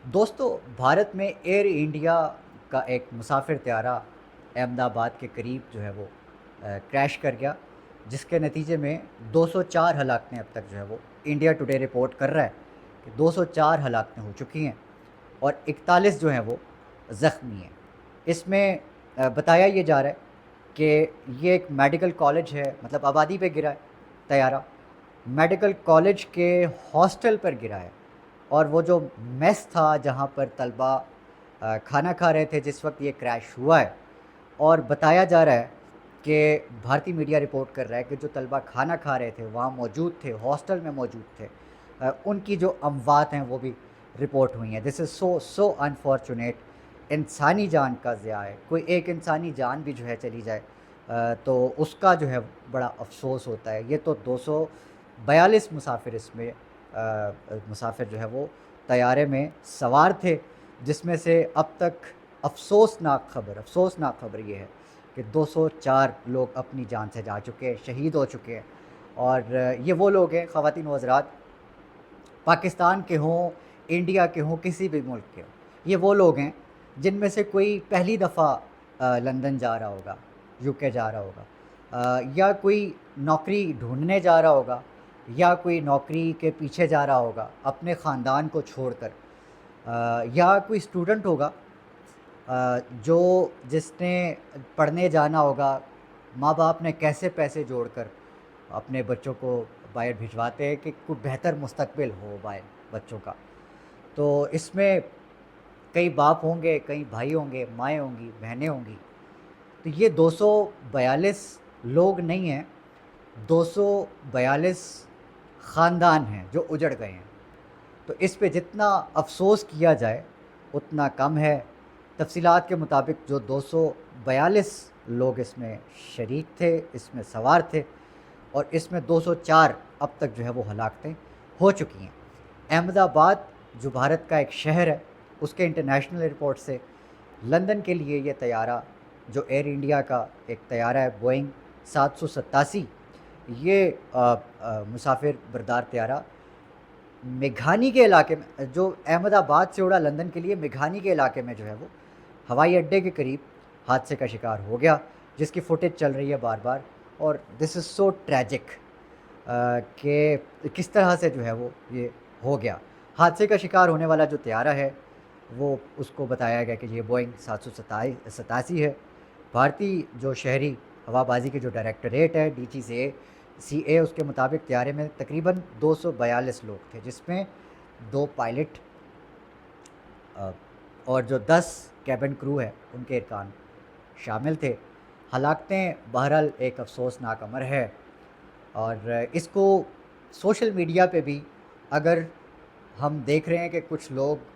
दोस्तों, भारत में air India का एक मुसाफिर त्यारा अहमदाबाद के करीब जो है वो क्रैश कर गया, जिसके नतीजे में 204 हलाकतें अब तक जो है वो इंडिया टुडे रिपोर्ट कर रहा है कि 204 हलाकतें हो चुकी हैं और 41 जो हैं वो ज़ख्मी हैं। इसमें बताया ये जा रहा है कि ये एक मेडिकल कॉलेज है, मतलब आबादी पे गिरा है तैयारा, मेडिकल कॉलेज के हॉस्टल पर गिरा है। और वो जो मेस था जहाँ पर तलबा खाना खा रहे थे जिस वक्त ये क्रैश हुआ है, और बताया जा रहा है कि भारतीय मीडिया रिपोर्ट कर रहा है कि जो तलबा खाना खा रहे थे वहाँ मौजूद थे, हॉस्टल में मौजूद थे, उनकी जो अमवात हैं वो भी रिपोर्ट हुई हैं। This is so so unfortunate. इंसानी जान का ज़िया है, कोई एक इंसानी जान भी जो है चली जाए तो उसका जो है बड़ा अफसोस होता है। ये तो 242 मुसाफिर इसमें मुसाफिर जो है वो तैयारे में सवार थे, जिसमें से अब तक अफसोसनाक खबर ये है कि 204 लोग अपनी जान से जा चुके हैं, शहीद हो चुके हैं। और ये वो लोग हैं, ख़वातीन व हज़रात, पाकिस्तान के हों, इंडिया के हों, किसी भी मुल्क के हों, ये वो लोग हैं जिनमें से कोई पहली दफ़ा लंदन जा रहा होगा, यूके जा रहा होगा, या कोई नौकरी ढूंढने जा रहा होगा, या कोई नौकरी के पीछे जा रहा होगा अपने ख़ानदान को छोड़कर, या कोई स्टूडेंट होगा जो जिसने पढ़ने जाना होगा। माँ बाप ने कैसे पैसे जोड़कर अपने बच्चों को बाहर भिजवाते हैं कि कोई बेहतर मुस्तकबिल हो बाहर बच्चों का। तो इसमें कई बाप होंगे, कई भाई होंगे, माएँ होंगी, बहनें होंगी। तो ये 242 लोग नहीं हैं, 242 ख़ानदान हैं जो उजड़ गए हैं। तो इस पे जितना अफ़सोस किया जाए उतना कम है। तफ़सीलात के मुताबिक जो 242 लोग इसमें शरीक थे, इसमें सवार थे, और इसमें 204 अब तक जो है वो हलाकतें हो चुकी हैं। अहमदाबाद जो भारत का एक शहर है, उसके इंटरनेशनल एयरपोर्ट से लंदन के लिए ये तैयारा, जो एयर इंडिया का एक तैयारा है बोइंग 787, ये मुसाफिर बरदार तैयारा मेघानी के इलाके में, जो अहमदाबाद से उड़ा लंदन के लिए, मेघानी के इलाके में जो है वो हवाई अड्डे के करीब हादसे का शिकार हो गया, जिसकी फुटेज चल रही है बार बार। और दिस इज़ सो ट्रैजिक कि किस तरह से जो है वो ये हो गया। हादसे का शिकार होने वाला जो तैयारा है वो, उसको बताया गया कि ये बोइंग 787 है। भारतीय जो शहरी हवाबाजी के जो डायरेक्टरेट है, DGCA, उसके मुताबिक तैयारे में तकरीबन 242 लोग थे, जिसमें 2 पायलट और जो 10 कैबिन क्रू है उनके अरकान शामिल थे। हलाकतें बहरहाल एक अफसोसनाक अमर है, और इसको सोशल मीडिया पे भी अगर हम देख रहे हैं कि कुछ लोग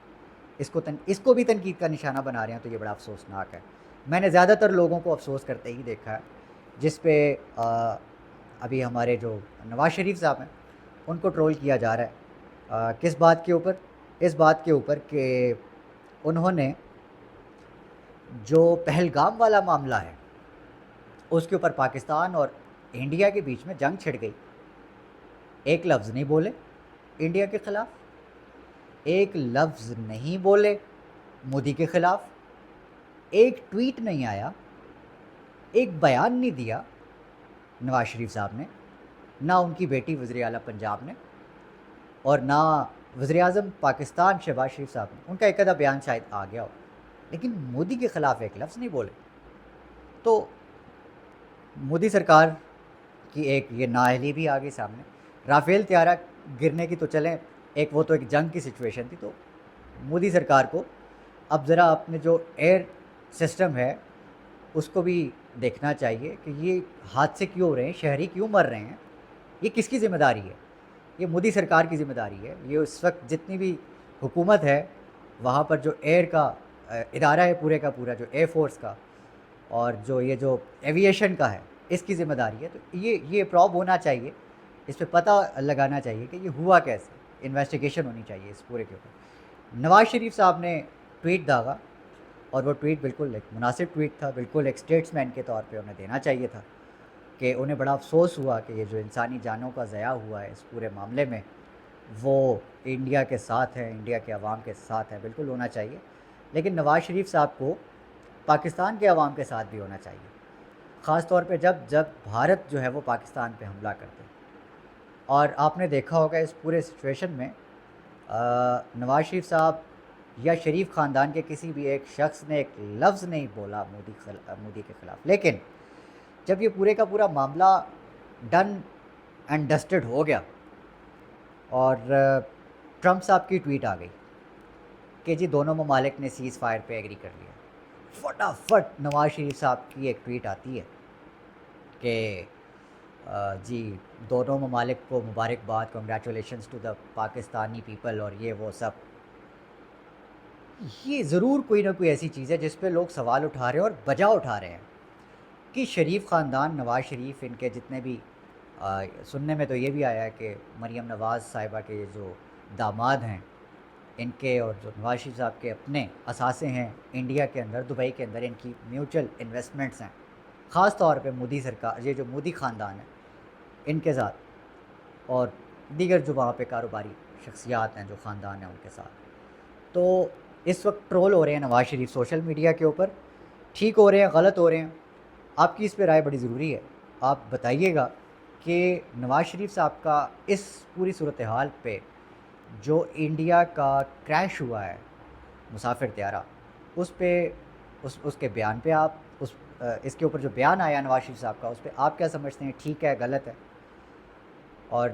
इसको भी तनकीद का निशाना बना रहे हैं, तो ये बड़ा अफसोसनाक है। मैंने ज़्यादातर लोगों को अफसोस करते ही देखा है, जिस पे अभी हमारे जो नवाज़ शरीफ साहब हैं उनको ट्रोल किया जा रहा है। किस बात के ऊपर? इस बात के ऊपर कि उन्होंने जो पहलगाम वाला मामला है उसके ऊपर पाकिस्तान और इंडिया के बीच में जंग छिड़ गई, एक लफ्ज़ नहीं बोले इंडिया के ख़िलाफ़, एक लफ्ज़ नहीं बोले मोदी के ख़िलाफ़, एक ट्वीट नहीं आया, एक बयान नहीं दिया नवाज़ शरीफ साहब ने, ना उनकी बेटी वज़ीर आला पंजाब ने, और ना वज़ीर आज़म पाकिस्तान शहबाज शरीफ साहब ने। उनका एक आधा बयान शायद आ गया हो, लेकिन मोदी के ख़िलाफ़ एक लफ्ज़ नहीं बोले। तो मोदी सरकार की एक ये नाअहली भी आ गई सामने। राफ़ेल तैयारा गिरने की तो चलें, एक वो तो एक जंग की सिचुएशन थी, तो मोदी सरकार को अब ज़रा अपने जो एयर सिस्टम है उसको भी देखना चाहिए कि ये हादसे क्यों हो रहे हैं, शहरी क्यों मर रहे हैं, ये किसकी ज़िम्मेदारी है? ये मोदी सरकार की ज़िम्मेदारी है। ये उस वक्त जितनी भी हुकूमत है वहाँ पर जो एयर का इदारा है पूरे का पूरा, जो एयर फोर्स का और जो एविएशन का है, इसकी ज़िम्मेदारी है। तो ये प्रॉब होना चाहिए, इस पे पता लगाना चाहिए कि ये हुआ कैसे, इन्वेस्टिगेशन होनी चाहिए इस पूरे के ऊपर। नवाज़ शरीफ साहब ने ट्वीट दागा, और वो ट्वीट बिल्कुल एक मुनासिब ट्वीट था, बिल्कुल एक स्टेट्समैन के तौर पे उन्हें देना चाहिए था कि उन्हें बड़ा अफसोस हुआ कि ये जो इंसानी जानों का ज़या हुआ है इस पूरे मामले में, وہ انڈیا کے ساتھ ہے، انڈیا کے عوام کے ساتھ ہے، بالکل ہونا چاہیے، لیکن نواز شریف صاحب کو پاکستان کے عوام کے ساتھ بھی ہونا چاہیے، خاص طور پہ جب بھارت جو ہے وہ پاکستان پہ حملہ کرتے ہیں۔ اور آپ نے دیکھا ہوگا اس پورے سچویشن میں نواز شریف صاحب یا شریف خاندان کے کسی بھی ایک شخص نے ایک لفظ نہیں بولا مودی کے خلاف، لیکن جب یہ پورے کا پورا معاملہ ڈن اینڈ ڈسٹڈ ہو گیا اور ٹرمپ صاحب کی ٹویٹ آ گئی کہ جی دونوں ممالک نے سیز فائر پہ ایگری کر لیا، فٹافٹ نواز شریف صاحب کی ایک ٹویٹ آتی ہے کہ جی دونوں ممالک کو مبارکباد، congratulations to the Pakistani people, اور یہ وہ سب۔ یہ ضرور کوئی نہ کوئی ایسی چیز ہے جس پہ لوگ سوال اٹھا رہے ہیں اور بجا اٹھا رہے ہیں کہ شریف خاندان، نواز شریف، ان کے جتنے بھی سننے میں تو یہ بھی آیا ہے کہ مریم نواز صاحبہ کے جو داماد ہیں ان کے، اور جو نواز شریف صاحب کے اپنے اثاثے ہیں انڈیا کے اندر، دبئی کے اندر ان کی میوچل انویسٹمنٹس ہیں، خاص طور پہ مودی سرکار، یہ جو مودی خاندان ہے ان کے ساتھ، اور دیگر جو وہاں پہ کاروباری شخصیات ہیں جو خاندان ہیں ان کے ساتھ۔ تو اس وقت ٹرول ہو رہے ہیں نواز شریف سوشل میڈیا کے اوپر، ٹھیک ہو رہے ہیں، غلط ہو رہے ہیں، آپ کی اس پہ رائے بڑی ضروری ہے۔ آپ بتائیے گا کہ نواز شریف صاحب کا اس پوری صورتحال پہ جو انڈیا کا کریش ہوا ہے مسافر طیارہ، اس پہ اس کے بیان پہ آپ اس کے اوپر جو بیان آیا نواز شریف صاحب کا، اس پہ آپ کیا سمجھتے ہیں، ٹھیک ہے غلط ہے؟ اور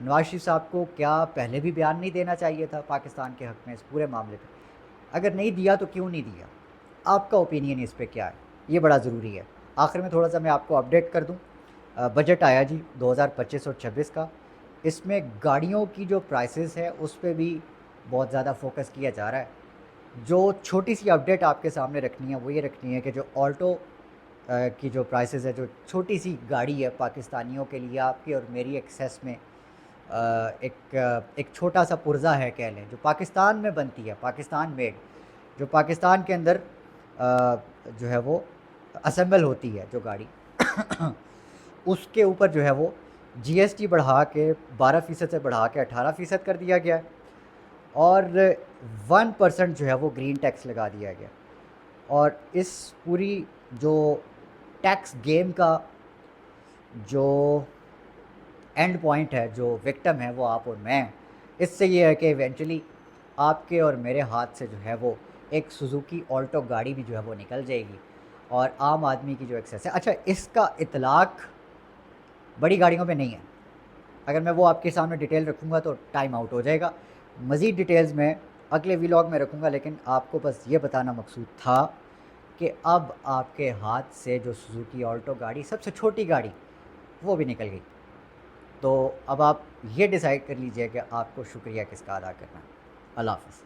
نواز شریف صاحب کو کیا پہلے بھی بیان نہیں دینا چاہیے تھا پاکستان کے حق میں اس پورے معاملے پہ؟ اگر نہیں دیا تو کیوں نہیں دیا؟ آپ کا اوپینین اس پہ کیا ہے؟ یہ بڑا ضروری ہے۔ آخر میں تھوڑا سا میں آپ کو اپڈیٹ کر دوں، بجٹ آیا جی 2025 اور 26 کا، اس میں گاڑیوں کی جو پرائسز ہے اس پہ بھی بہت زیادہ فوکس کیا جا رہا ہے۔ جو چھوٹی سی اپڈیٹ آپ کے سامنے رکھنی ہے وہ یہ رکھنی ہے کہ جو آلٹو کی جو پرائسز ہے، جو چھوٹی سی گاڑی ہے پاکستانیوں کے لیے، آپ کی اور میری ایکسیس میں ایک چھوٹا سا پرزہ ہے کہہ لیں، جو پاکستان میں بنتی ہے، پاکستان میڈ، جو پاکستان کے اندر جو ہے وہ اسمبل ہوتی ہے جو گاڑی، اس کے اوپر جو ہے وہ جی ایس ٹی بڑھا کے 12% سے بڑھا کے 18% کر دیا گیا ہے، اور 1% جو ہے وہ گرین ٹیکس لگا دیا گیا۔ اور اس پوری جو ٹیکس گیم کا جو اینڈ پوائنٹ ہے، جو وکٹم ہے، وہ آپ اور میں ہیں۔ اس سے یہ ہے کہ ایونچولی آپ کے اور میرے ہاتھ سے جو ہے وہ ایک سوزوکی آلٹو گاڑی بھی جو ہے وہ نکل جائے گی، اور عام آدمی کی جو ایکسیس ہے، اچھا اس کا اطلاق بڑی گاڑیوں پہ نہیں ہے، اگر میں وہ آپ کے سامنے ڈیٹیل رکھوں گا تو ٹائم آؤٹ ہو جائے گا، مزید ڈیٹیلز میں اگلے ویلاگ میں رکھوں گا، لیکن آپ کو بس یہ بتانا مقصود تھا کہ اب آپ کے ہاتھ سے جو سوزوکی آلٹو گاڑی، سب سے چھوٹی گاڑی، وہ بھی نکل گئی۔ تو اب آپ یہ ڈیسائیڈ کر لیجئے کہ آپ کو شکریہ کس کا ادا کرنا ہے۔ اللہ حافظ۔